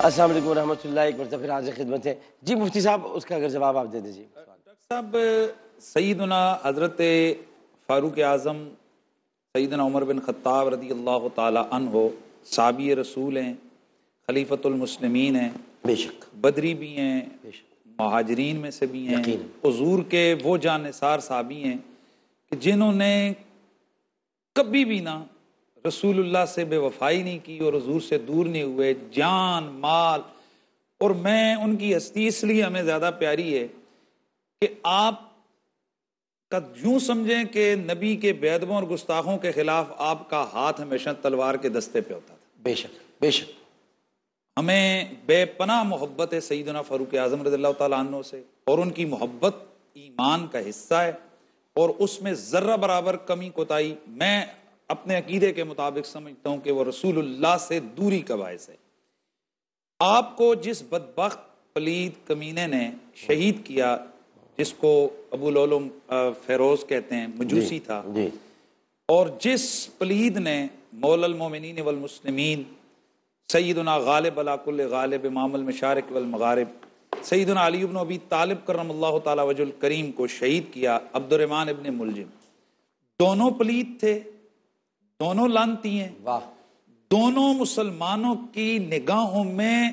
السلام علیکم ورحمۃ اللہ، ایک مرتبہ پھر حاضر خدمت ہے۔ جی مفتی صاحب، اس کا اگر جواب آپ دے دیجیے۔ ڈاکٹر صاحب، سیدنا حضرت فاروق اعظم سیدنا عمر بن خطاب رضی اللہ تعالی عنہ صحابی رسول ہیں، خلیفۃ المسلمین ہیں، بے شک بدری بھی ہیں، بے شک، مہاجرین میں سے بھی ہیں، یقین۔ حضور کے وہ جانثار صحابی ہیں کہ جنہوں نے کبھی بھی نہ رسول اللہ سے بے وفائی نہیں کی اور حضور سے دور نہیں ہوئے، جان مال۔ اور میں ان کی ہستی اس لیے ہمیں زیادہ پیاری ہے کہ آپ کا یوں سمجھیں کہ نبی کے بے ادبوں اور گستاخوں کے خلاف آپ کا ہاتھ ہمیشہ تلوار کے دستے پہ ہوتا تھا۔ بے شک بے شک۔ ہمیں بے پناہ محبت ہے سیدنا فاروق اعظم رضی اللہ تعالیٰ عنہ سے، اور ان کی محبت ایمان کا حصہ ہے، اور اس میں ذرہ برابر کمی کوتاہی میں اپنے عقیدے کے مطابق سمجھتا ہوں کہ وہ رسول اللہ سے دوری کا باعث ہے۔ آپ کو جس بدبخت پلید کمینے نے شہید کیا، جس کو ابو لولو فیروز کہتے ہیں، مجوسی تھا، جی اور جس پلید نے مولا المومنین والمسلمین سیدنا غالب علی کل غالب امام المشارق والمغارب سیدنا علی بن ابی طالب کرم اللہ تعالی وجہ الکریم کو شہید کیا، عبد الرحمن ابن ملجم، دونوں پلید تھے، دونوں لعنتی ہیں، واہ، دونوں مسلمانوں کی نگاہوں میں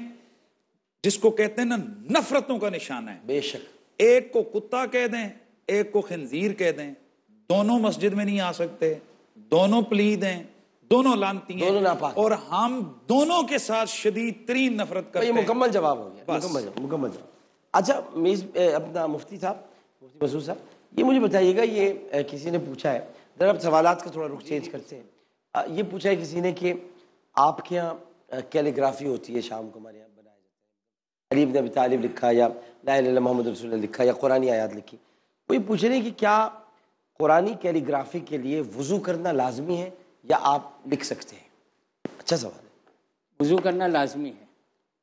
جس کو کہتے ہیں نا نفرتوں کا نشانہ ہے۔ بے شک، ایک کو کتا کہہ دیں، ایک کو خنزیر کہہ دیں، دونوں مسجد میں نہیں آ سکتے، دونوں پلید ہیں، دونوں لعنتی ہیں، دونوں ناپاک ہیں، اور ہم دونوں کے ساتھ شدید ترین نفرت کرتے یہ ہیں۔ مکمل جواب ہو گیا، بس۔ مکمل جواب۔ اچھا اپنا مفتی صاحب، مفتی مسعود صاحب، یہ مجھے بتائیے گا، یہ کسی نے پوچھا ہے، ذرا اب سوالات کا تھوڑا رخ چینج کرتے ہیں۔ یہ پوچھا ہے کسی نے کہ آپ کے یہاں کیلیگرافی ہوتی ہے، شام کو ہمارے یہاں بنایا جاتا ہے، علی بن ابی طالب لکھا یا لا الہ الا اللہ محمد رسول اللہ لکھا یا قرآنی آیات لکھی، وہ یہ پوچھ رہے ہیں کہ کیا قرآنی کیلیگرافی کے لیے وضو کرنا لازمی ہے یا آپ لکھ سکتے ہیں؟ اچھا سوال ہے۔ وضو کرنا لازمی ہے،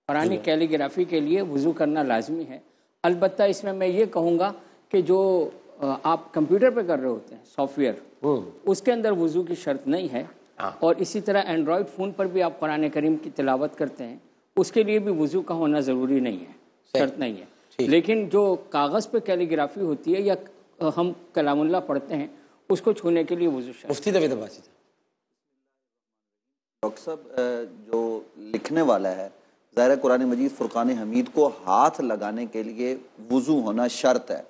قرآنی کیلیگرافی کے لیے وضو کرنا لازمی ہے۔ البتہ اس میں یہ کہوں گا کہ جو آپ کمپیوٹر پہ کر رہے ہوتے ہیں سافٹ ویئر، اس کے اندر وضو کی شرط نہیں ہے، اور اسی طرح اینڈرائڈ فون پر بھی آپ قرآن کریم کی تلاوت کرتے ہیں، اس کے لیے بھی وضو کا ہونا ضروری نہیں ہے، شرط نہیں ہے۔ لیکن جو کاغذ پہ کیلیگرافی ہوتی ہے یا ہم کلام اللہ پڑھتے ہیں، اس کو چھونے کے لیے وضو شرط۔ مفتی توحید عباسی صاحب۔ ڈاکٹر صاحب، جو لکھنے والا ہے، ظاہر ہے قرآن مجید فرقان حمید کو ہاتھ لگانے کے لیے وضو ہونا شرط ہے،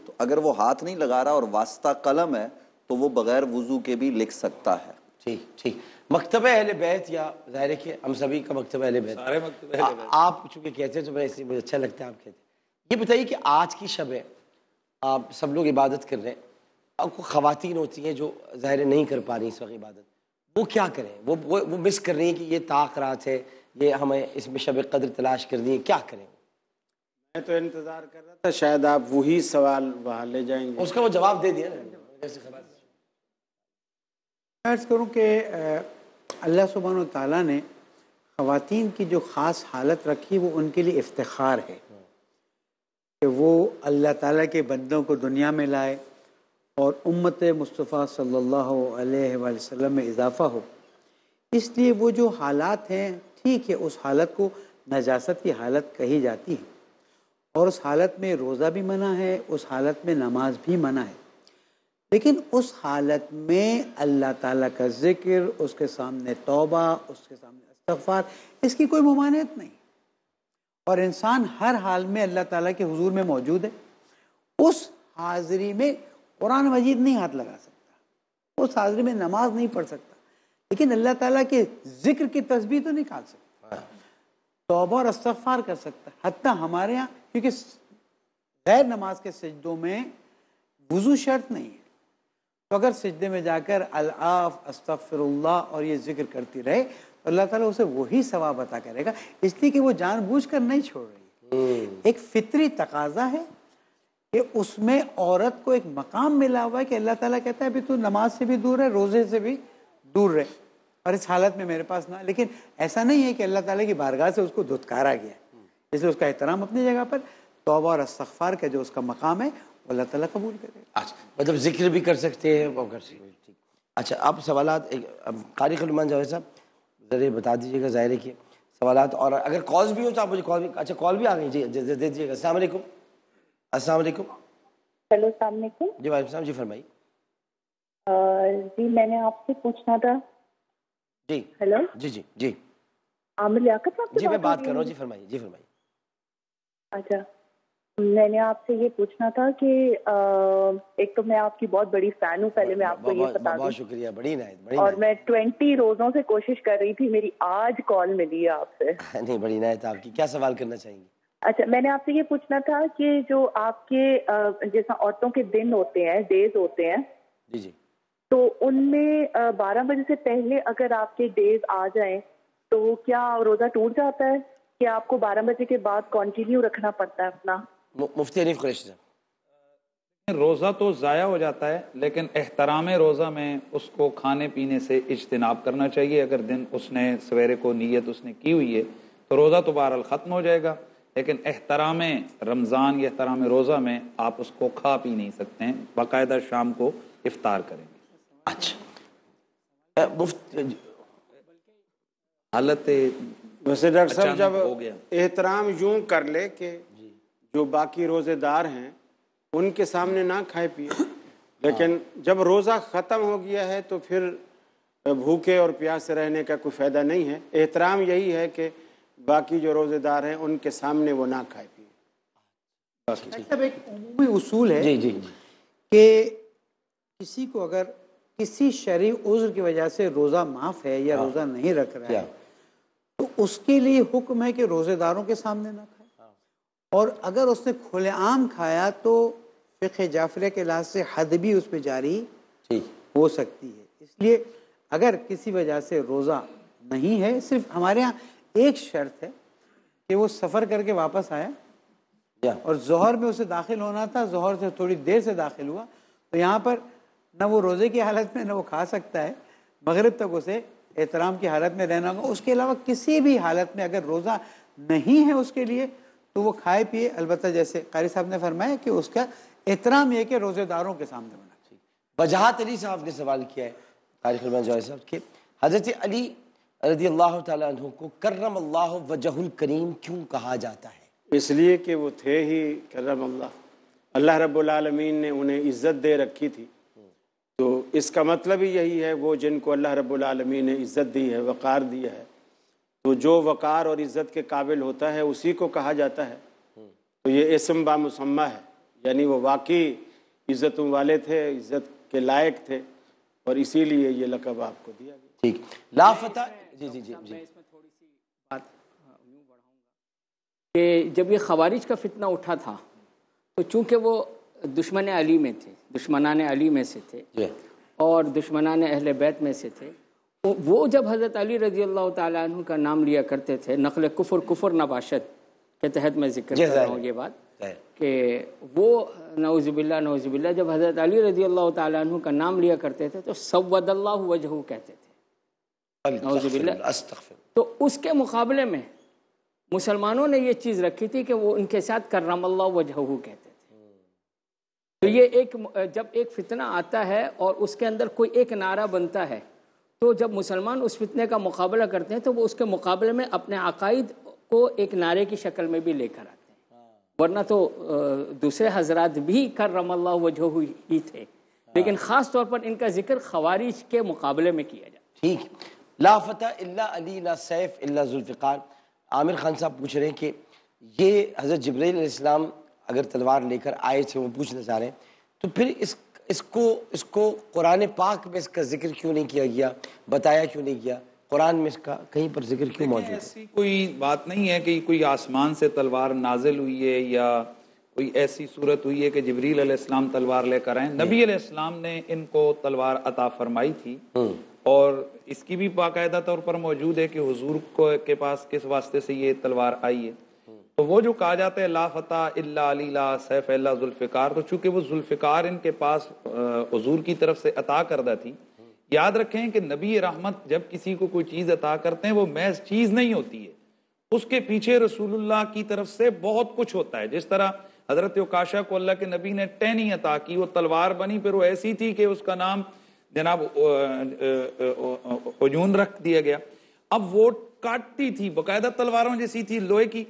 تو اگر وہ ہاتھ نہیں لگا رہا اور واسطہ قلم ہے تو وہ بغیر وضو کے بھی لکھ سکتا ہے۔ ٹھیک ٹھیک۔ مکتبہ اہل بیت، یا ظاہر ہے کہ ہم سبھی کا مکتبہ اہل بیت، سارے مکتبہ اہل بیت۔ آپ چونکہ کہتے ہیں تو میں اس لیے مجھے اچھا لگتا ہے آپ کہتے ہیں۔ یہ بتائیے کہ آج کی شب ہے، آپ سب لوگ عبادت کر رہے ہیں، اب کو خواتین ہوتی ہیں جو ظاہر نہیں کر پا رہی اس وقت عبادت، وہ کیا کریں؟ وہ مس کر رہی ہیں کہ یہ طاق رات ہے، یہ ہمیں اس میں شب قدر تلاش کرنی ہے، کیا کریں؟ میں تو انتظار کر رہا تھا شاید آپ وہی سوال وہاں لے جائیں گے۔ اس کا وہ جواب دے دیا نا۔ عرض کروں کہ اللہ سبحانہ و تعالیٰ نے خواتین کی جو خاص حالت رکھی وہ ان کے لیے افتخار ہے کہ وہ اللہ تعالیٰ کے بندوں کو دنیا میں لائے اور امت مصطفیٰ صلی اللہ علیہ وآلہ وسلم میں اضافہ ہو۔ اس لیے وہ جو حالات ہیں، ٹھیک ہے، اس حالت کو نجاست کی حالت کہی جاتی ہے، اور اس حالت میں روزہ بھی منع ہے، اس حالت میں نماز بھی منع ہے، لیکن اس حالت میں اللہ تعالیٰ کا ذکر، اس کے سامنے توبہ، اس کے سامنے استغفار، اس کی کوئی ممانعت نہیں، اور انسان ہر حال میں اللہ تعالیٰ کے حضور میں موجود ہے۔ اس حاضری میں قرآن مجید نہیں ہاتھ لگا سکتا، اس حاضری میں نماز نہیں پڑھ سکتا، لیکن اللہ تعالیٰ کے ذکر کی تسبیح تو نکال سکتا، توبہ اور استغفار کر سکتا۔ حتیٰ ہمارے ہاں کیونکہ غیر نماز کے سجدوں میں وضو شرط نہیں ہے، تو اگر سجدے میں جا کر العاف، استغفر اللہ اور یہ ذکر کرتی رہے تو اللہ تعالیٰ اسے وہی ثواب عطا کرے گا، اس لیے کہ وہ جان بوجھ کر نہیں چھوڑ رہی۔ ایک فطری تقاضا ہے کہ اس میں عورت کو ایک مقام ملا ہوا ہے کہ اللہ تعالیٰ کہتا ہے ابھی تو نماز سے بھی دور ہے، روزے سے بھی دور رہے، اور اس حالت میں میرے پاس نہ، لیکن ایسا نہیں ہے کہ اللہ تعالیٰ کی بارگاہ سے اس کو دھتکارا گیا، اس لیے اس کا احترام اپنی جگہ پر، توبہ اور استغفار کا جو اس کا مقام ہے وہ اللہ تعالیٰ قبول کرے گا۔ اچھا، مطلب ذکر بھی کر سکتے ہیں، وہ کر سکتے ہیں، ٹھیک۔ اچھا، اب سوالات، قاری خلمان جاوید صاحب ذرا بتا دیجیے گا، ظاہر ہے کہ سوالات، اور اگر کالز بھی ہو تو آپ مجھے کال بھی، اچھا کال بھی آ گئی، جی دے دیجیے گا۔ السلام علیکم۔ السلام علیکم۔ ہیلو، السلام علیکم۔ جی وعلیکم السلام، جی فرمائیے۔ جی میں نے آپ سے پوچھنا تھا۔ جی ہیلو، جی جی جی عامر لیاقت صاحب سے جی میں بات ہو کر رہی رہا ہے ہوں، جی فرمائیے، جی فرمائیے۔ اچھا، میں نے آپ سے یہ پوچھنا تھا کہ ایک تو میں آپ کی بہت بڑی فین ہوں، پہلے میں آپ کو یہ بتا دوں، بہت شکریہ، بڑی نہایت، بڑی اور نہایت۔ میں 20 روزوں سے کوشش کر رہی تھی، میری آج کال ملی ہے آپ سے۔ نہیں بڑی نہایت، آپ کی کیا سوال کرنا چاہیں گے؟ اچھا، میں نے آپ سے یہ پوچھنا تھا کہ جو آپ کے جیسا عورتوں کے دن ہوتے ہیں، ڈیز ہوتے ہیں، جی جی تو ان میں 12 بجے سے پہلے اگر آپ کے ڈیز آ جائیں تو کیا روزہ ٹوٹ جاتا ہے کہ آپ کو 12 بجے کے بعد کنٹینیو رکھنا پڑتا ہے اپنا؟ مفتی حنیف قریشی صاحب۔ روزہ تو ضائع ہو جاتا ہے، لیکن احترام روزہ میں اس کو کھانے پینے سے اجتناب کرنا چاہیے۔ اگر دن اس نے سویرے کو نیت اس نے کی ہوئی ہے تو روزہ تو بہرحال ختم ہو جائے گا، لیکن احترام رمضان یا احترام روزہ میں آپ اس کو کھا پی نہیں سکتے ہیں، باقاعدہ شام کو افطار کریں گے۔ اچھا حالت ویسے ڈاکٹر صاحب اچانک جب ہو گیا، احترام یوں کر لے کہ جو باقی روزے دار ہیں ان کے سامنے نہ کھائے پیے، لیکن جب روزہ ختم ہو گیا ہے تو پھر بھوکے اور پیاسے رہنے کا کوئی فائدہ نہیں ہے۔ احترام یہی ہے کہ باقی جو روزے دار ہیں ان کے سامنے وہ نہ کھائے پیے۔ صاحب ایک عمومی اصول ہے جی جی کہ کسی کو اگر کسی شرعی عذر کی وجہ سے روزہ معاف ہے یا روزہ نہیں رکھ رہا ہے تو اس کے لیے حکم ہے کہ روزے داروں کے سامنے نہ کھائے، اور اگر اس نے کھلے عام کھایا تو فقہ جعفریہ کے لحاظ سے حد بھی اس پہ جاری ہو سکتی ہے۔ اس لیے اگر کسی وجہ سے روزہ نہیں ہے، صرف ہمارے ہاں ایک شرط ہے کہ وہ سفر کر کے واپس آیا اور ظہر میں اسے داخل ہونا تھا، ظہر سے تھوڑی دیر سے داخل ہوا، تو یہاں پر نہ وہ روزے کی حالت میں نہ وہ کھا سکتا ہے، مغرب تک اسے احترام کی حالت میں رہنا ہوگا۔ اس کے علاوہ کسی بھی حالت میں اگر روزہ نہیں ہے اس کے لیے تو وہ کھائے پیے، البتہ جیسے قاری صاحب نے فرمایا کہ اس کا احترام یہ کہ روزے داروں کے سامنے ہونا چاہیے۔ وجاہت علی صاحب نے سوال کیا ہے، تاریخ علماء جوائے صاحب، کہ حضرت علی رضی اللہ تعالیٰ عنہ کو کرم اللہ وجہ الکریم کیوں کہا جاتا ہے؟ اس لیے کہ وہ تھے ہی کرم اللہ رب العالمین نے انہیں عزت دے رکھی تھی، تو اس کا مطلب ہی یہی ہے وہ جن کو اللہ رب العالمین نے عزت دی ہے، وقار دیا ہے، تو جو وقار اور عزت کے قابل ہوتا ہے اسی کو کہا جاتا ہے۔ تو یہ اسم با مسمہ ہے، یعنی وہ واقعی عزتوں والے تھے، عزت کے لائق تھے، اور اسی لیے یہ لقب آپ کو دیا گیا۔ ٹھیک، لا فتح، جی جی جی جی میں اس میں تھوڑی سی بات یوں بڑھاؤں گا کہ جب یہ خوارج کا فتنہ اٹھا تھا تو چونکہ وہ دشمن علی میں تھے، دشمنان علی میں سے تھے اور دشمنان اہل بیت میں سے تھے، وہ جب حضرت علی رضی اللہ تعالیٰ عنہ کا نام لیا کرتے تھے، نقل کفر نباشت کے تحت میں ذکر کر رہا ہوں یہ بات، کہ وہ نعوذ باللہ جب حضرت علی رضی اللہ تعالیٰ عنہ کا نام لیا کرتے تھے تو سود اللہ وجہہ کہتے تھے، نعوذ باللہ۔ تو اس کے مقابلے میں مسلمانوں نے یہ چیز رکھی تھی کہ وہ ان کے ساتھ کرم اللہ وجہہ کہتے تھے۔ تو یہ ایک جب ایک فتنہ آتا ہے اور اس کے اندر کوئی ایک نعرہ بنتا ہے تو جب مسلمان اس فتنے کا مقابلہ کرتے ہیں تو وہ اس کے مقابلے میں اپنے عقائد کو ایک نعرے کی شکل میں بھی لے کر آتے ہیں، ورنہ تو دوسرے حضرات بھی کرم اللہ وجہہ ہی تھے، لیکن خاص طور پر ان کا ذکر خوارج کے مقابلے میں کیا جاتا ہے۔ ٹھیک، لا فتح الا علی لا سیف الا ذوالفقار۔ عامر خان صاحب پوچھ رہے ہیں کہ یہ حضرت جبرائیل علیہ السلام اگر تلوار لے کر آئے تھے، وہ پوچھنا چاہ رہے ہیں، تو پھر اس کو قرآن پاک میں اس کا ذکر کیوں نہیں کیا گیا، بتایا کیوں نہیں گیا؟ قرآن میں اس کا کہیں پر ذکر کیوں موجود ہے؟ ایسی کوئی بات نہیں ہے کہ کوئی آسمان سے تلوار نازل ہوئی ہے یا کوئی ایسی صورت ہوئی ہے کہ جبریل علیہ السلام تلوار لے کر آئیں۔ نبی علیہ السلام نے ان کو تلوار عطا فرمائی تھی، اور اس کی بھی باقاعدہ طور پر موجود ہے کہ حضور کے پاس کس واسطے سے یہ تلوار آئی ہے۔ تو وہ جو کہا جاتا ہے لا فتح الا علی لا سیف الا ذوالفقار، تو چونکہ وہ ذوالفقار ان کے پاس حضور کی طرف سے عطا کردہ تھی۔ یاد رکھیں کہ نبی رحمت جب کسی کو کوئی چیز عطا کرتے ہیں وہ محض چیز نہیں ہوتی ہے، اس کے پیچھے رسول اللہ کی طرف سے بہت کچھ ہوتا ہے۔ جس طرح حضرت عکاشہ کو اللہ کے نبی نے ٹہنی عطا کی، وہ تلوار بنی، پھر وہ ایسی تھی کہ اس کا نام جناب عجون رکھ دیا گیا۔ اب وہ کاٹتی تھی، باقاعدہ تلواروں جیسی تھی لوہے کی.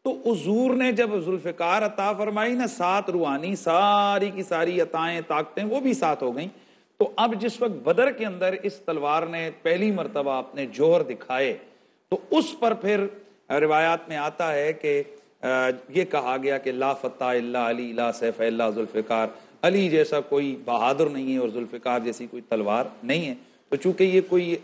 تو حضور نے جب ذوالفقار عطا فرمائی نا، 7 روحانی ساری کی ساری عطائیں طاقتیں وہ بھی ساتھ ہو گئیں. تو اب جس وقت بدر کے اندر اس تلوار نے پہلی مرتبہ اپنے جوہر دکھائے تو اس پر پھر روایات میں آتا ہے کہ یہ کہا گیا کہ لا فتح الا علی لا سیف الا ذوالفقار، علی جیسا کوئی بہادر نہیں ہے اور ذوالفقار جیسی کوئی تلوار نہیں ہے. تو چونکہ یہ کوئی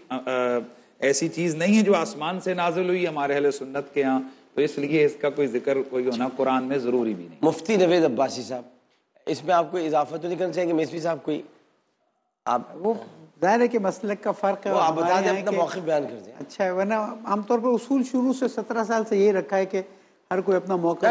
ایسی چیز نہیں ہے جو آسمان سے نازل ہوئی ہمارے اہل سنت کے ہاں، تو اس لیے اس کا کوئی ذکر کوئی ہونا قرآن میں ضروری بھی نہیں. مفتی نوید عباسی صاحب، اس میں آپ کو اضافہ تو نہیں کرنا چاہیں گے مصری صاحب کوئی؟ آپ وہ ظاہر ہے کہ مسلک کا فرق ہے. وہ آپ بتا دیں، ہمارے اپنا یہاں موقف بیان کر دیں. اچھا ہے، ورنہ عام طور پر اصول شروع سے 17 سال سے یہ رکھا ہے کہ ہر کوئی اپنا موقع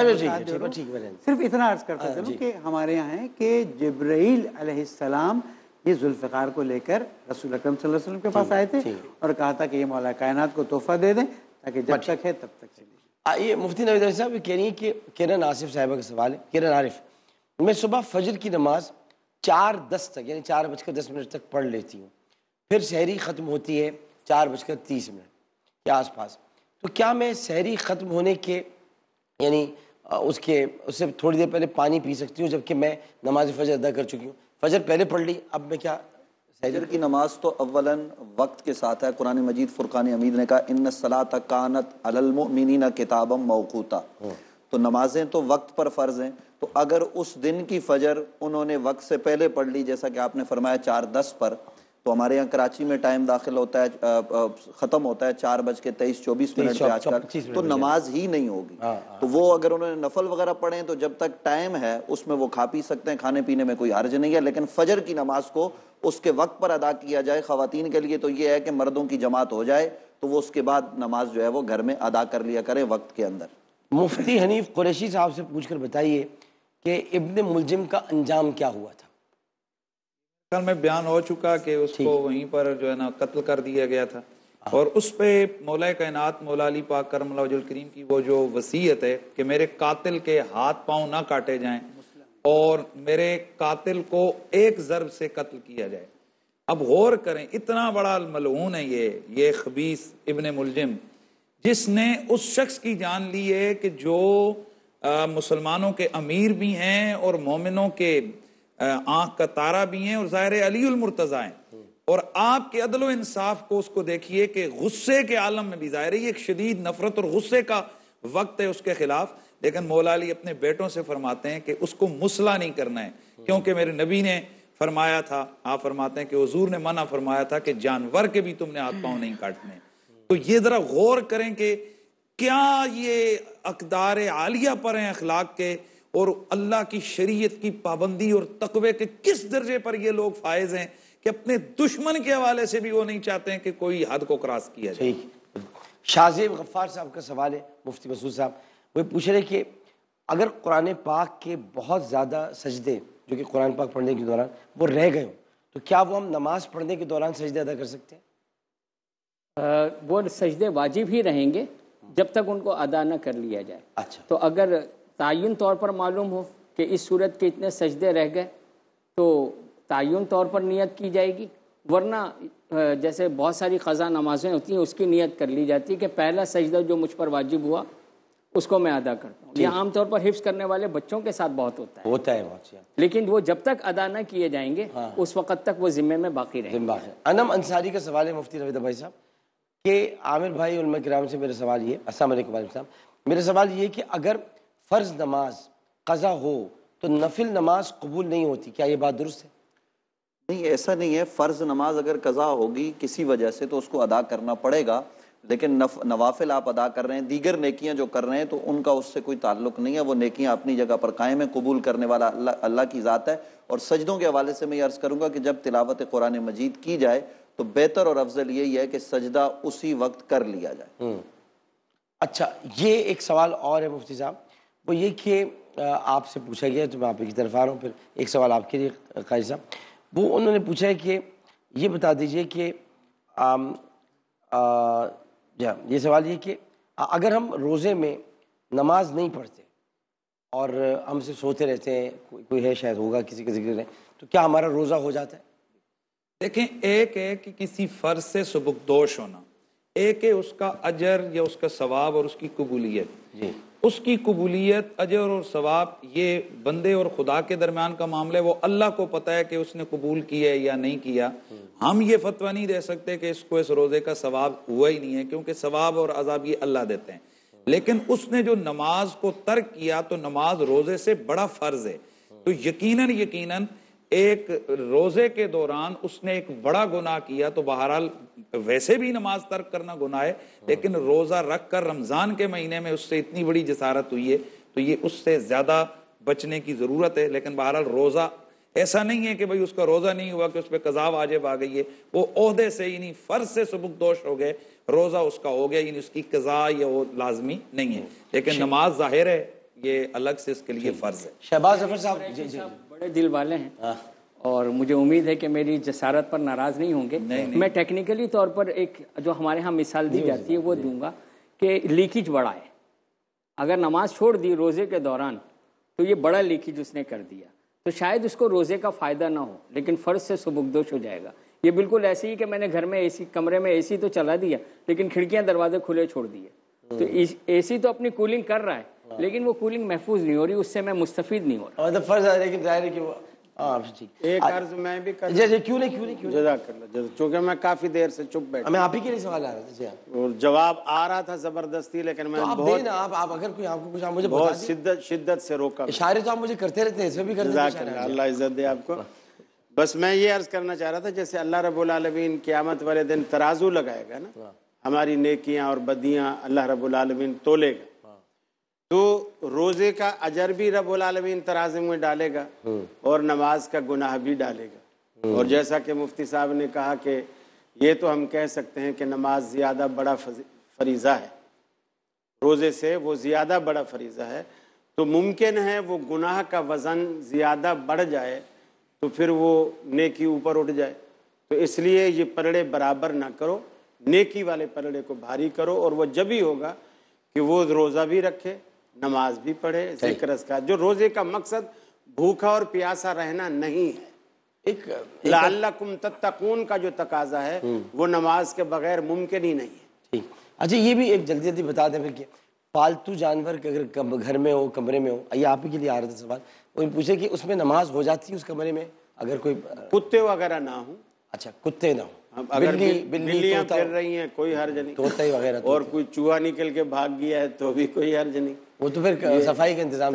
صرف اتنا عرض کرتا چلوں کہ ہمارے یہاں ہے کہ جبرائیل علیہ السلام یہ ذوالفقار کو لے کر رسول اکرم صلی اللہ علیہ وسلم کے پاس آئے تھے اور کہا تھا کہ یہ مولا کائنات کو تحفہ دے دیں تاکہ جب تک ہے تب تک چلے. یہ مفتی نوید صاحب کہہ رہی ہیں کہ کرن آصف صاحبہ کا سوال ہے. کرن عارف، میں صبح فجر کی نماز 4:10 تک یعنی 4:10 تک پڑھ لیتی ہوں، پھر سحری ختم ہوتی ہے 4:30 کے آس پاس. تو کیا میں سحری ختم ہونے کے یعنی اس سے تھوڑی دیر پہلے پانی پی سکتی ہوں جبکہ میں نماز فجر ادا کر چکی ہوں؟ فجر پہلے پڑھ لی، اب میں کیا؟ فجر کی نماز تو اولاً وقت کے ساتھ ہے. قرآن مجید فرقان حمید نے کہا ان الصلاۃ کانت علی المؤمنین کتابا موقوتا. تو نمازیں تو وقت پر فرض ہیں. تو اگر اس دن کی فجر انہوں نے وقت سے پہلے پڑھ لی جیسا کہ آپ نے فرمایا 4:10 پر، تو ہمارے یہاں کراچی میں ٹائم داخل ہوتا ہے ختم ہوتا ہے 4:23-24 پہ آج کل، تو نماز ہی نہیں ہوگی. تو وہ اگر انہوں نے نفل وغیرہ پڑھیں تو جب تک ٹائم ہے اس میں وہ کھا پی سکتے ہیں، کھانے پینے میں کوئی حرج نہیں ہے. لیکن فجر کی نماز کو اس کے وقت پر ادا کیا جائے. خواتین کے لیے تو یہ ہے کہ مردوں کی جماعت ہو جائے تو وہ اس کے بعد نماز جو ہے وہ گھر میں ادا کر لیا کریں وقت کے اندر. مفتی حنیف قریشی صاحب سے پوچھ کر بتائیے کہ ابن ملجم کا انجام کیا ہوا تھا؟ کل میں بیان ہو چکا کہ اس کو وہیں پر جو ہے نا قتل کر دیا گیا تھا، اور اس پہ مولا کائنات مولا علی پاک کرم اللہ وجہ الکریم کی وہ جو وصیت ہے کہ میرے قاتل کے ہاتھ پاؤں نہ کاٹے جائیں اور میرے قاتل کو ایک ضرب سے قتل کیا جائے. اب غور کریں، اتنا بڑا ملعون ہے یہ خبیث ابن ملجم، جس نے اس شخص کی جان لی ہے کہ جو مسلمانوں کے امیر بھی ہیں اور مومنوں کے آنکھ کا تارا بھی ہیں اور ظاہر علی المرتضی ہیں. اور آپ کے عدل و انصاف کو اس کو دیکھیے کہ غصے کے عالم میں بھی ظاہر ہے یہ ایک شدید نفرت اور غصے کا وقت ہے اس کے خلاف، لیکن مولا علی اپنے بیٹوں سے فرماتے ہیں کہ اس کو مسلح نہیں کرنا ہے، کیونکہ میرے نبی نے فرمایا تھا، آپ فرماتے ہیں کہ حضور نے منع فرمایا تھا کہ جانور کے بھی تم نے ہاتھ پاؤں نہیں کاٹنے. تو یہ ذرا غور کریں کہ کیا یہ اقدار عالیہ پر ہیں اخلاق کے، اور اللہ کی شریعت کی پابندی اور تقوی کے کس درجے پر یہ لوگ فائز ہیں کہ اپنے دشمن کے حوالے سے بھی وہ نہیں چاہتے ہیں کہ کوئی حد کو کراس کیا جائے. شاہزیب غفار صاحب کا سوال ہے مفتی مسعود صاحب، وہ پوچھ رہے کہ اگر قرآن پاک کے بہت زیادہ سجدے جو کہ قرآن پاک پڑھنے کے دوران وہ رہ گئے ہوں تو کیا وہ ہم نماز پڑھنے کے دوران سجدے ادا کر سکتے ہیں؟ وہ سجدے واجب ہی رہیں گے جب تک ان کو ادا نہ کر لیا جائے. اچھا، تو اگر تعین طور پر معلوم ہو کہ اس صورت کے اتنے سجدے رہ گئے تو تعین طور پر نیت کی جائے گی، ورنہ جیسے بہت ساری قضا نمازیں ہوتی ہیں اس کی نیت کر لی جاتی ہے کہ پہلا سجدہ جو مجھ پر واجب ہوا اس کو میں ادا کرتا ہوں. یہ عام طور پر حفظ کرنے والے بچوں کے ساتھ بہت ہوتا ہے بہت، لیکن وہ جب تک ادا نہ کیے جائیں گے اس وقت تک وہ ذمے میں باقی رہیں گے. انم انصاری کا سوال ہے مفتی نوید بھائی صاحب کہ عامر بھائی علماء کرام سے میرا سوال یہ، السلام علیکم وعلیکم السلام، میرا سوال یہ کہ اگر فرض نماز قضا ہو تو نفل نماز قبول نہیں ہوتی، کیا یہ بات درست ہے؟ نہیں، ایسا نہیں ہے. فرض نماز اگر قضا ہوگی کسی وجہ سے تو اس کو ادا کرنا پڑے گا، لیکن نوافل آپ ادا کر رہے ہیں، دیگر نیکیاں جو کر رہے ہیں تو ان کا اس سے کوئی تعلق نہیں ہے. وہ نیکیاں اپنی جگہ پر قائم ہیں، قبول کرنے والا اللہ کی ذات ہے. اور سجدوں کے حوالے سے میں یہ عرض کروں گا کہ جب تلاوت قرآن مجید کی جائے تو بہتر اور افضل یہی ہے کہ سجدہ اسی وقت کر لیا جائے. اچھا، یہ ایک سوال اور ہے مفتی صاحب، وہ یہ کہ آپ سے پوچھا گیا تو میں آپ کی طرف آ رہا ہوں، پھر ایک سوال آپ کے لیے قاری صاحب. وہ انہوں نے پوچھا ہے کہ یہ بتا دیجئے کہ یہ سوال یہ کہ اگر ہم روزے میں نماز نہیں پڑھتے اور ہم سے سوتے رہتے ہیں، کوئی ہے شاید ہوگا کسی کا ذکر ہے، تو کیا ہمارا روزہ ہو جاتا ہے؟ دیکھیں، ایک ہے کہ کسی فرض سے سبکدوش ہونا، ایک ہے اس کا اجر یا اس کا ثواب اور اس کی قبولیت. جی اس کی قبولیت، اجر اور ثواب یہ بندے اور خدا کے درمیان کا معاملہ ہے. وہ اللہ کو پتہ ہے کہ اس نے قبول کیا ہے یا نہیں کیا. ہم یہ فتویٰ نہیں دے سکتے کہ اس کو اس روزے کا ثواب ہوا ہی نہیں ہے، کیونکہ ثواب اور عذاب یہ اللہ دیتے ہیں. لیکن اس نے جو نماز کو ترک کیا تو نماز روزے سے بڑا فرض ہے. تو یقیناً ایک روزے کے دوران اس نے ایک بڑا گناہ کیا. تو بہرحال ویسے بھی نماز ترک کرنا گناہ ہے، لیکن روزہ رکھ کر رمضان کے مہینے میں اس سے اتنی بڑی جسارت ہوئی ہے تو یہ اس سے زیادہ بچنے کی ضرورت ہے. لیکن بہرحال روزہ ایسا نہیں ہے کہ بھئی اس کا روزہ نہیں ہوا کہ اس پہ قضا واجب آ گئی ہے. وہ عہدے سے یعنی فرض سے سبکدوش ہو گئے، روزہ اس کا ہو گیا، یعنی اس کی قضا یا وہ لازمی نہیں ہے. لیکن نماز ظاہر ہے یہ الگ سے اس کے لیے فرض ہے. شہباز ظفر صاحب، جی جی بڑے دل والے ہیں اور مجھے امید ہے کہ میری جسارت پر ناراض نہیں ہوں گے. میں ٹیکنیکلی طور پر ایک جو ہمارے ہاں مثال دی جاتی ہے وہ دوں گا کہ لیکیج بڑا ہے. اگر نماز چھوڑ دی روزے کے دوران تو یہ بڑا لیکیج اس نے کر دیا، تو شاید اس کو روزے کا فائدہ نہ ہو لیکن فرض سے سبکدوش ہو جائے گا. یہ بالکل ایسے ہی کہ میں نے گھر میں کمرے میں اے سی تو چلا دیا لیکن کھڑکیاں دروازے کھلے چھوڑ دیے. تو اے سی تو اپنی کولنگ کر رہا ہے لیکن وہ کولنگ محفوظ نہیں ہو رہی، اس سے میں مستفید نہیں ہو رہا. مطلب فرض ہے لیکن ظاہر ہے کہ وہ ٹھیک. ایک عرض میں بھی کر جی کیوں نہیں جزاک اللہ. چونکہ میں کافی دیر سے چپ بیٹھا، میں آپ ہی کے لیے سوال آ رہا تھا. جی اور جواب آ رہا تھا زبردستی، لیکن میں آپ بہت دینا، آپ اگر کوئی آپ کو کچھ آپ مجھے بہت بتا دیں. شدت سے روکا. اشارے تو آپ مجھے کرتے رہتے ہیں، اس میں بھی کرتے جزاک اللہ، اللہ عزت دے آپ کو. بس میں یہ عرض کرنا چاہ رہا تھا جیسے اللہ رب العالمین قیامت والے دن ترازو لگائے گا نا، ہماری نیکیاں اور بدیاں اللہ رب العالمین تولے گا، تو روزے کا اجر بھی رب العالمین ترازو میں ڈالے گا اور نماز کا گناہ بھی ڈالے گا. اور جیسا کہ مفتی صاحب نے کہا کہ یہ تو ہم کہہ سکتے ہیں کہ نماز زیادہ بڑا فریضہ ہے، روزے سے وہ زیادہ بڑا فریضہ ہے، تو ممکن ہے وہ گناہ کا وزن زیادہ بڑھ جائے تو پھر وہ نیکی اوپر اٹھ جائے. تو اس لیے یہ پلڑے برابر نہ کرو، نیکی والے پلڑے کو بھاری کرو. اور وہ جب ہی ہوگا کہ وہ روزہ بھی رکھے، نماز بھی پڑھے، ذکر اذکار. جو روزے کا مقصد بھوکا اور پیاسا رہنا نہیں ہے. ایک لعلکم تتقون کا جو تقاضا ہے وہ نماز کے بغیر ممکن ہی نہیں ہے. ٹھیک. اچھا یہ بھی ایک جلدی جلدی بتا دیں پھر کہ پالتو جانور کے اگر گھر میں ہو، کمرے میں ہو، یہ آپ ہی کے لیے آ رہا تھا سوال، وہ پوچھے کہ اس میں نماز ہو جاتی ہے اس کمرے میں اگر کوئی کتے وغیرہ نہ ہوں؟ اچھا کتے نہ ہوں، اگر بلیاں پھر رہی ہیں کوئی حرج نہیں، طوطا وغیرہ، اور کوئی چوہا نکل کے بھاگ گیا ہے تو بھی کوئی حرج نہیں. وہ تو پھر صفائی کا انتظام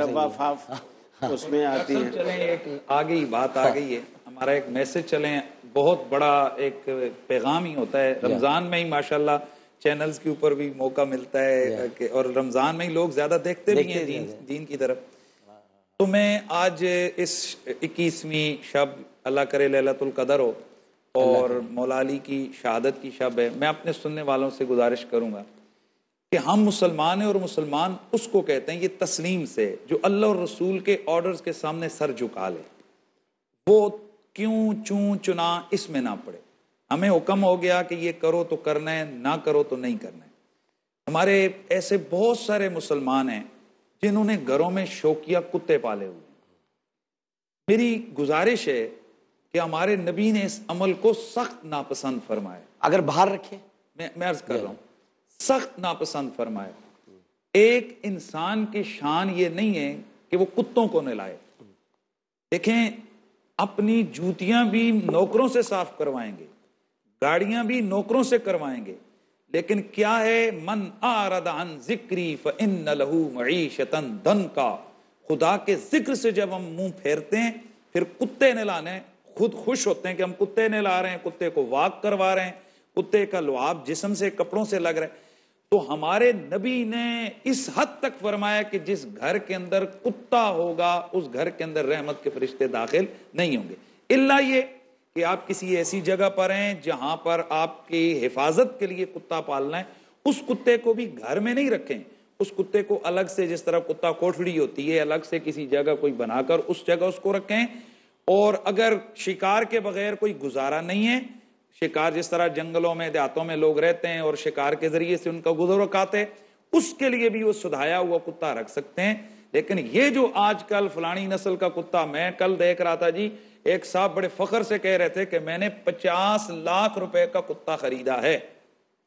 اس میں آتی ہے. چلیں ایک آگئی بات آ گئی ہے، ہمارا ایک میسج چلیں، بہت بڑا ایک پیغام ہی ہوتا ہے. رمضان میں ہی ماشاءاللہ چینلز کے اوپر بھی موقع ملتا ہے اور رمضان میں ہی لوگ زیادہ دیکھتے بھی ہیں دین کی طرف. تو میں آج اس 21ویں شب، اللہ کرے لیلۃ القدر ہو اور مولا علی کی شہادت کی شب ہے، میں اپنے سننے والوں سے گزارش کروں گا کہ ہم مسلمان ہیں، اور مسلمان اس کو کہتے ہیں یہ تسلیم سے جو اللہ اور رسول کے آرڈرز کے سامنے سر جھکا لے، وہ کیوں چوں چنا اس میں نہ پڑے. ہمیں حکم ہو گیا کہ یہ کرو تو کرنا ہے، نہ کرو تو نہیں کرنا ہے. ہمارے ایسے بہت سارے مسلمان ہیں جنہوں نے گھروں میں شوقیہ کتے پالے ہوئے ہیں. میری گزارش ہے کہ ہمارے نبی نے اس عمل کو سخت ناپسند فرمایا. اگر باہر رکھے، میں عرض کر رہا ہوں، سخت ناپسند فرمایا. ایک انسان کی شان یہ نہیں ہے کہ وہ کتوں کو نہلائے. دیکھیں، اپنی جوتیاں بھی نوکروں سے صاف کروائیں گے، گاڑیاں بھی نوکروں سے کروائیں گے، لیکن کیا ہے، من اعرض عن ذکری فإن لہ معیشۃ ضنکا. خدا کے ذکر سے جب ہم منہ پھیرتے ہیں پھر کتے نہلانے خود خوش ہوتے ہیں کہ ہم کتے نہلا رہے ہیں، کتے کو واک کروا رہے ہیں، کتے کا لعاب جسم سے کپڑوں سے لگ رہا ہے. تو ہمارے نبی نے اس حد تک فرمایا کہ جس گھر کے اندر کتا ہوگا اس گھر کے اندر رحمت کے فرشتے داخل نہیں ہوں گے، الا یہ کہ آپ کسی ایسی جگہ پر ہیں جہاں پر آپ کی حفاظت کے لیے کتا پالنا ہے. اس کتے کو بھی گھر میں نہیں رکھیں، اس کتے کو الگ سے، جس طرح کتا کوٹھڑی ہوتی ہے، الگ سے کسی جگہ کوئی بنا کر اس جگہ اس کو رکھیں. اور اگر شکار کے بغیر کوئی گزارا نہیں ہے، شکار جس طرح جنگلوں میں دیہاتوں میں لوگ رہتے ہیں اور شکار کے ذریعے سے ان کا گزر وقت ہے، اس کے لیے بھی وہ سدھایا ہوا کتا رکھ سکتے ہیں. لیکن یہ جو آج کل فلانی نسل کا کتا، میں کل دیکھ رہا تھا جی، ایک صاحب بڑے فخر سے کہہ رہے تھے کہ میں نے 50 لاکھ روپے کا کتا خریدا ہے.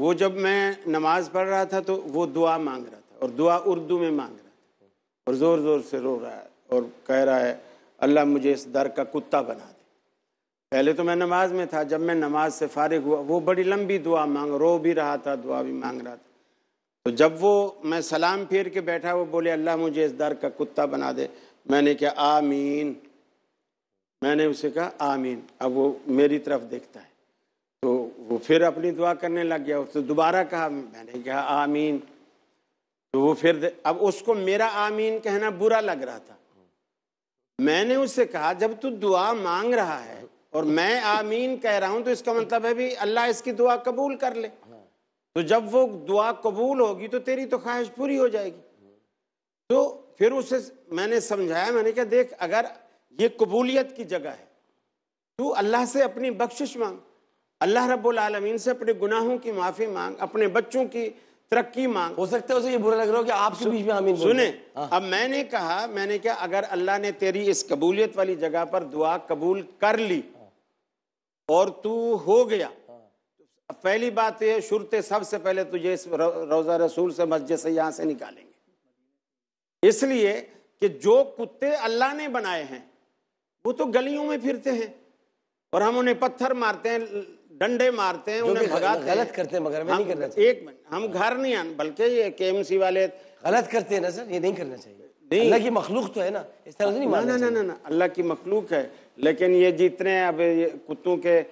وہ جب میں نماز پڑھ رہا تھا تو وہ دعا مانگ رہا تھا، اور دعا اردو میں مانگ رہا تھا، اور زور زور سے رو رہا ہے اور کہہ رہا ہے اللہ مجھے اس در کا کتا بنا دے۔ پہلے تو میں نماز میں تھا، جب میں نماز سے فارغ ہوا وہ بڑی لمبی دعا رو بھی رہا تھا، دعا بھی مانگ رہا تھا۔ تو جب وہ میں سلام پھیر کے بیٹھا، وہ بولے اللہ مجھے اس در کا کتا بنا دے، میں نے کہا آمین، میں نے اسے کہا آمین۔ اب وہ میری طرف دیکھتا ہے تو وہ پھر اپنی دعا کرنے لگ گیا، اس نے دوبارہ کہا، میں نے کہا آمین۔ تو وہ پھر اب اس کو میرا آمین کہنا برا لگ رہا تھا۔ میں نے اس سے کہا جب تو دعا مانگ رہا ہے اور میں آمین کہہ رہا ہوں تو اس کا مطلب ہے بھی اللہ اس کی دعا قبول کر لے، تو جب وہ دعا قبول ہوگی تو تیری تو خواہش پوری ہو جائے گی۔ تو پھر اسے میں نے سمجھایا، میں نے کہا دیکھ اگر یہ قبولیت کی جگہ ہے تو اللہ سے اپنی بخشش مانگ، اللہ رب العالمین سے اپنے گناہوں کی معافی مانگ، اپنے بچوں کی ترقی مانگ۔ ہو سکتا ہے اسے یہ برا لگ رہا ہو کہ آپ کے بیچ میں آمین بول رہے ہیں۔ سنیں، اب میں نے کہا اگر اللہ نے تیری اس قبولیت والی جگہ پر دعا قبول کر لی اور تو ہو گیا، پہلی بات یہ شرط سب سے پہلے تجھے اس روضہ رسول سے مسجد سے یہاں سے نکالیں گے، اس لیے کہ جو کتے اللہ نے بنائے ہیں وہ تو گلیوں میں پھرتے ہیں اور ہم انہیں پتھر مارتے ہیں، ڈنڈے مارتے ہیں، انہیں بھگاتے ہیں، غلط کرتے ہیں، مگر میں نہیں کرنا چاہیے۔ ایک منٹ، ہم گھر نہیں آنے بلکہ یہ KMC والے غلط کرتے ہیں نا سر، یہ نہیں کرنا چاہیے۔ اللہ کی مخلوق تو ہے نا، اس طرح سے نہیں ماننا چاہیے۔ نہ اللہ کی مخلوق ہے، لیکن یہ جتنے اب یہ کتوں کے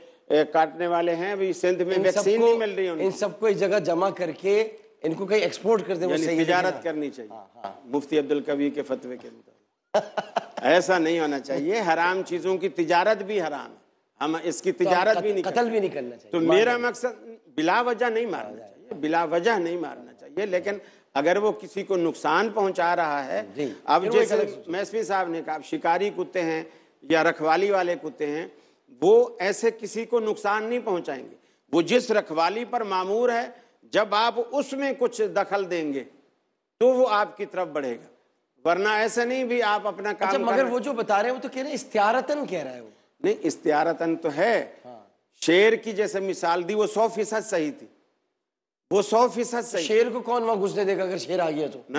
کاٹنے والے ہیں ابھی سندھ میں ویکسین نہیں مل رہی، ان سب کو ایک جگہ جمع کر کے ان کو کہیں ایکسپورٹ کر دیں، وہ صحیح تجارت کرنی چاہیے مفتی عبدالقوی کے فتوے کے مطابق۔ ایسا نہیں ہونا چاہیے، حرام چیزوں کی تجارت بھی حرام ہے، ہم اس کی تجارت بھی نہیں، قتل بھی نہیں کرنا چاہیے۔ تو میرا مقصد بلا وجہ نہیں مارنا چاہیے، بلا وجہ نہیں مارنا چاہیے، لیکن اگر وہ کسی کو نقصان پہنچا رہا ہے، اب جیسے میسوی صاحب نے کہا شکاری کتے ہیں یا رکھوالی والے کتے ہیں، وہ ایسے کسی کو نقصان نہیں پہنچائیں گے، وہ جس رکھوالی پر مامور ہے جب آپ اس میں کچھ دخل دیں گے تو وہ آپ کی طرف بڑھے گا، ورنہ ایسا نہیں بھی آپ اپنا کام مگر وہ جو بتا رہے ہیں وہ تو کہہ رہے ہیں استعارتاً کہہ رہا ہے وہ۔ نہیں، استعارتاً تو ہے، شیر کی جیسے مثال دی وہ 100% صحیح تھی، وہ 100% صحیح۔ شیر کو کون وہاں گھسنے دے گا اگر شیر آ گیا تو؟ نہ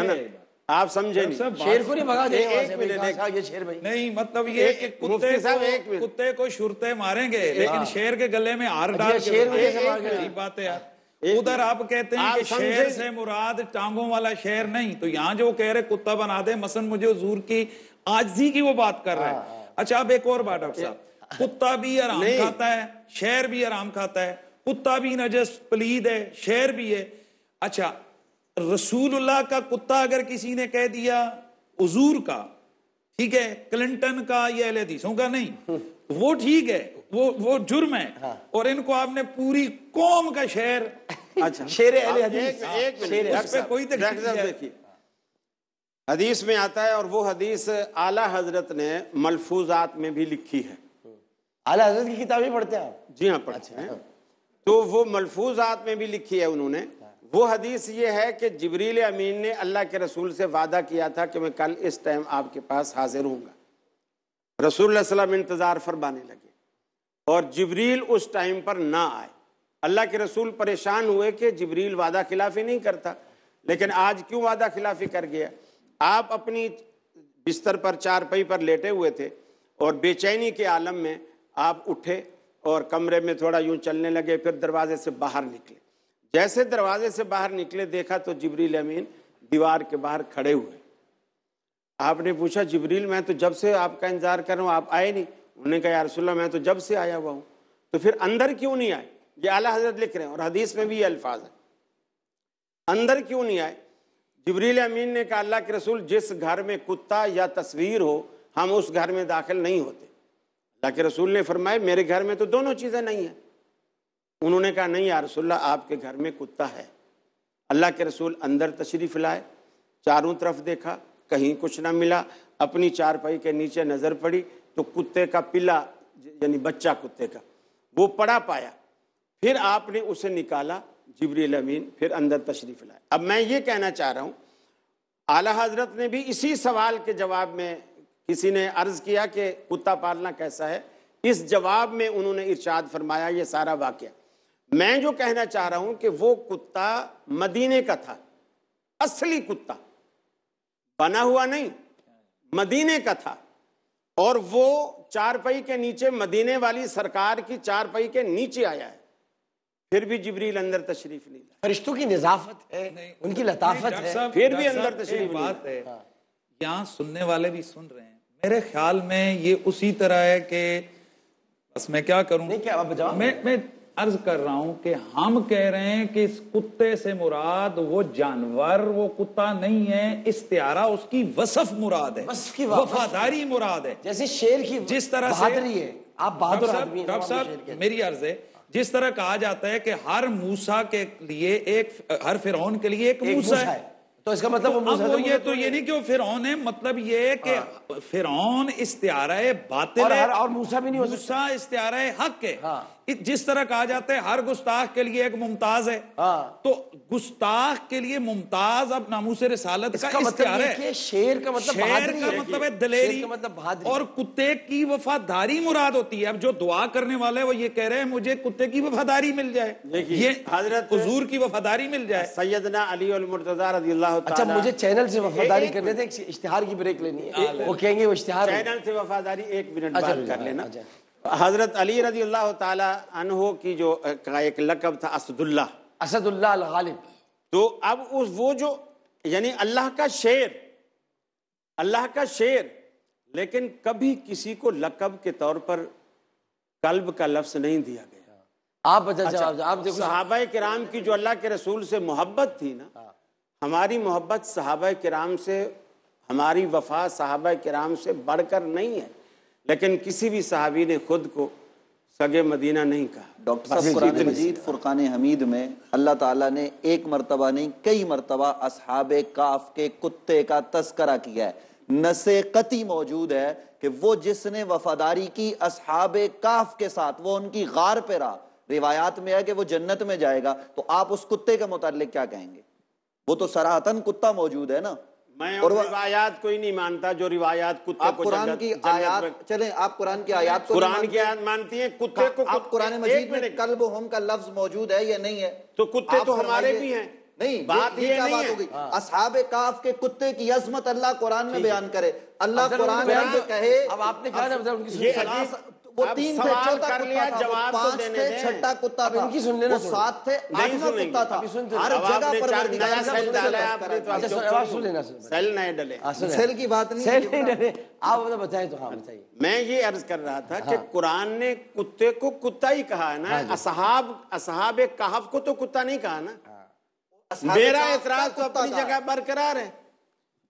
آپ سمجھے نہیں، شیر کو نہیں بھگا دے گا، ایک منٹ، یہ شیر بھائی نہیں مطلب یہ کہ کتے کو شرطے ماریں گے لیکن شیر کے گلے میں ہار ڈال کے شیر میں کیسے مار عجیب بات ہے یار۔ ادھر آپ کہتے ہیں کہ شیر سے مراد ٹانگوں والا شیر نہیں، تو یہاں جو کہہ رہے کتا بنا دے، مثلا مجھے حضور کی عاجزی کی وہ بات کر رہے ہیں۔ اچھا اب ایک اور بات ڈاکٹر صاحب، کتا بھی حرام کھاتا ہے، شیر بھی حرام کھاتا ہے، کتا بھی نجس پلید ہے، شیر بھی ہے۔ اچھا رسول اللہ کا کتا اگر کسی نے کہہ دیا حضور کا، ٹھیک ہے، کلنٹن کا یا اہل حدیثوں کا نہیں، وہ ٹھیک ہے، وہ جرم ہے، اور ان کو آپ نے پوری قوم کا شیر، اچھا شیر اہل حدیث، اس پہ کوئی دیکھیے حدیث میں آتا ہے، اور وہ حدیث اعلیٰ حضرت نے ملفوظات میں بھی لکھی ہے۔ اعلیٰ حضرت کی کتابیں پڑھتے ہیں آپ؟ جی ہاں پڑھتے ہیں، تو وہ ملفوظات میں بھی لکھی ہے انہوں نے۔ وہ حدیث یہ ہے کہ جبریل امین نے اللہ کے رسول سے وعدہ کیا تھا کہ میں کل اس ٹائم آپ کے پاس حاضر ہوں گا۔ رسول اللہ صلی اللہ علیہ وسلم انتظار فرمانے لگے اور جبریل اس ٹائم پر نہ آئے۔ اللہ کے رسول پریشان ہوئے کہ جبریل وعدہ خلافی نہیں کرتا، لیکن آج کیوں وعدہ خلافی کر گیا؟ آپ اپنی بستر پر چارپائی پر لیٹے ہوئے تھے اور بے چینی کے عالم میں آپ اٹھے اور کمرے میں تھوڑا یوں چلنے لگے، پھر دروازے سے باہر نکلے۔ جیسے دروازے سے باہر نکلے دیکھا تو جبریل امین دیوار کے باہر کھڑے ہوئے۔ آپ نے پوچھا جبریل میں تو جب سے آپ کا انتظار کر رہا ہوں، آپ آئے نہیں؟ انہوں نے کہا یا رسول اللہ میں تو جب سے آیا ہوا ہوں۔ تو پھر اندر کیوں نہیں آئے؟ یہ اعلیٰ حضرت لکھ رہے ہیں اور حدیث میں بھی یہ الفاظ ہیں، اندر کیوں نہیں آئے؟ جبریل امین نے کہا اللہ کے رسول جس گھر میں کتا یا تصویر ہو ہم اس گھر میں داخل نہیں ہوتے۔ اللہ کے رسول نے فرمایا میرے گھر میں تو دونوں چیزیں نہیں ہیں۔ انہوں نے کہا نہیں یا رسول اللہ آپ کے گھر میں کتا ہے۔ اللہ کے رسول اندر تشریف لائے، چاروں طرف دیکھا، کہیں کچھ نہ ملا، اپنی چارپائی کے نیچے نظر پڑی تو کتے کا پلا یعنی بچہ کتے کا وہ پڑا پایا۔ پھر آپ نے اسے نکالا، جبریل امین پھر اندر تشریف لائے۔ اب میں یہ کہنا چاہ رہا ہوں اعلیٰ حضرت نے بھی اسی سوال کے جواب میں، کسی نے عرض کیا کہ کتا پالنا کیسا ہے، اس جواب میں انہوں نے ارشاد فرمایا یہ سارا واقعہ میں جو کہنا چاہ رہا ہوں کہ وہ کتا مدینے کا تھا، اصلی کتا، بنا ہوا نہیں، مدینے کا تھا، اور وہ چارپائی کے نیچے مدینے والی سرکار کی چارپائی کے نیچے آیا ہے، پھر بھی جبریل اندر تشریف نہیں لایا۔ فرشتوں کی نظافت ہے، ان کی لطافت ہے، پھر بھی اندر تشریف نہیں بات ہے، یہاں سننے والے بھی سن رہے ہیں، میرے خیال میں یہ اسی طرح ہے کہ بس میں کیا کروں، نہیں کیا آپ بتاؤ، میں عرض کر رہا ہوں کہ ہم کہہ رہے ہیں کہ اس کتے سے مراد وہ جانور، وہ کتا نہیں ہے، استعارہ اس کی وصف مراد ہے، وصف کی وفاداری مراد ہے، جیسے شیر کی جس طرح سے بہادری ہے، آپ بہادر آدمی ہیں، ڈاکٹر صاحب میری عرض ہے، جس طرح کہا جاتا ہے کہ ہر موسیٰ کے لیے ایک، ہر فرعون کے لیے ایک موسیٰ ہے، تو اس کا مطلب اب وہ یہ تو یہ نہیں کہ وہ فرعون ہے، مطلب یہ ہے کہ فرعون استعارہ باطل ہے اور موسیٰ بھی نہیں ہو سکتا، موسیٰ استعارہ حق ہے، جس طرح کہا جاتا ہے ہر گستاخ کے لیے ایک ممتاز ہے، تو گستاخ کے لیے ممتاز اب ناموس رسالت کا استعارہ ہے، شیر کا مطلب بہادری، شیر کا مطلب ہے دلیری، بہادری، اور کتے کی وفاداری مراد ہوتی ہے۔ اب جو دعا کرنے والے وہ یہ کہہ رہے ہیں مجھے کتے کی وفاداری مل جائے، یہ حضرت حضور کی وفاداری مل جائے۔ سیدنا علی المرتضیٰ رضی اللہ اچھا تعالیٰ، مجھے چینل سے وفاداری کرنے تھے، اشتہار کی بریک لینی ہے، وہ کہیں گے وہ اشتہار، چینل سے وفاداری ایک منٹ بعد کر لینا۔ حضرت علی رضی اللہ تعالیٰ عنہ کی جو ایک لقب تھا اسد اللہ، اسد اللہ الغالب، تو اب وہ جو یعنی اللہ کا شیر، اللہ کا شیر، لیکن کبھی کسی کو لقب کے طور پر کلب کا لفظ نہیں دیا گیا۔ آپ بتا جواب، آپ دیکھو صحابہ کرام کی جو اللہ کے رسول سے محبت تھی نا، ہماری محبت صحابہ کرام سے، ہماری وفا صحابہ کرام سے بڑھ کر نہیں ہے، لیکن کسی بھی صحابی نے خود کو سگے مدینہ نہیں کہا۔ ڈاکٹر صاحب قرآن مجید فرقان حمید میں اللہ تعالیٰ نے ایک مرتبہ نہیں کئی مرتبہ اصحاب کاف کے کتے کا تذکرہ کیا ہے، نص قطعی موجود ہے کہ وہ جس نے وفاداری کی اصحاب کاف کے ساتھ، وہ ان کی غار پہ رہا، روایات میں ہے کہ وہ جنت میں جائے گا، تو آپ اس کتے کے متعلق کیا کہیں گے؟ وہ تو صراحتاً کتا موجود ہے نا، میں اور روایات کوئی نہیں مانتا جو روایات کتے آپ کو قرآن کی آیات، چلیں آپ قرآن کی آیات کو قرآن کی آیات مانتی ہیں، کتے کو آپ قرآن مجید میں کلب ہم کا لفظ موجود ہے یا نہیں ہے؟ تو کتے تو ہمارے بھی ہیں، نہیں، بات یہ نہیں ہے۔ ہوگی اصحاب کاف کے کتے کی عظمت اللہ قرآن میں بیان کرے، اللہ قرآن میں کہے، اب آپ نے کہا نا ان کی وہ تین تھے، چوتھا کتا تھا، وہ پانچ تھے، چھٹا کتا تھا، ان کی سن لینا، وہ سات تھے، آٹھواں کتا تھا، ہر جگہ پروردگار نے سیل ڈالا ہے، آپ نے تو آپ سن لینا، سیل نہیں ڈلے، سیل کی بات نہیں سیل نہیں ڈلے، آپ بتائیں تو ہاں بتائیے۔ میں یہ عرض کر رہا تھا کہ قرآن نے کتے کو کتا ہی کہا ہے نا، اصحاب کہف کو تو کتا نہیں کہا نا۔ میرا اعتراض تو اپنی جگہ برقرار ہے،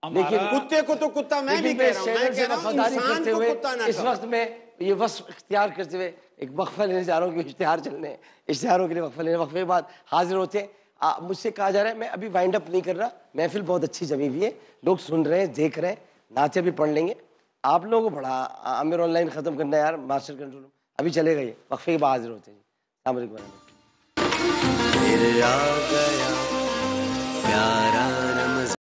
لیکن کتے کو تو کتا میں بھی کہہ رہا ہوں، میں کہہ رہا ہوں انسان کو کتا نہ اس وقت میں یہ وصف اختیار کرتے ہوئے ایک وقفہ لینے جا رہا ہوں کہ اشتہار چلنے ہیں، اشتہاروں کے لیے وقفہ لینے، وقفے کے بعد حاضر ہوتے ہیں۔ مجھ سے کہا جا رہا ہے میں ابھی وائنڈ اپ نہیں کر رہا، محفل بہت اچھی جمی ہوئی ہے، لوگ سن رہے ہیں، دیکھ رہے ہیں، نعتیں بھی پڑھ لیں گے، آپ لوگوں کو بڑا عامر آن لائن ختم کرنا ہے یار، ماسٹر کنٹرول ابھی چلے گا، یہ وقفے کے بعد حاضر ہوتے ہیں۔ السلام علیکم۔ پھر آ گیا پیارا